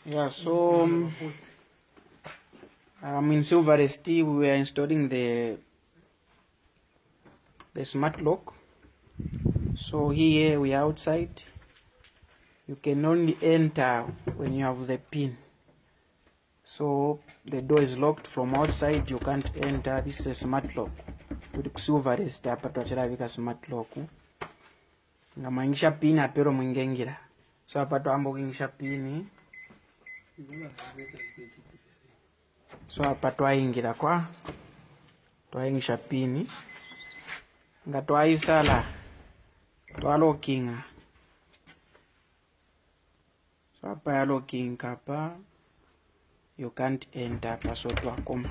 Yeah, so I'm in Silverest. We are installing the smart lock. So here we are outside. You can only enter when you have the pin. So the door is locked from outside. You can't enter. This is a smart lock. With Silverest hapa tuachilavika smart lock. Ngamaingisha pin apero mwingengira. So hapa tuambo kuingisha pin. So hapa twaingira kwa twaingisha pin. Nga twaisala twalokinga. So hapa ya locking hapa you can't enter hapa, so twakoma.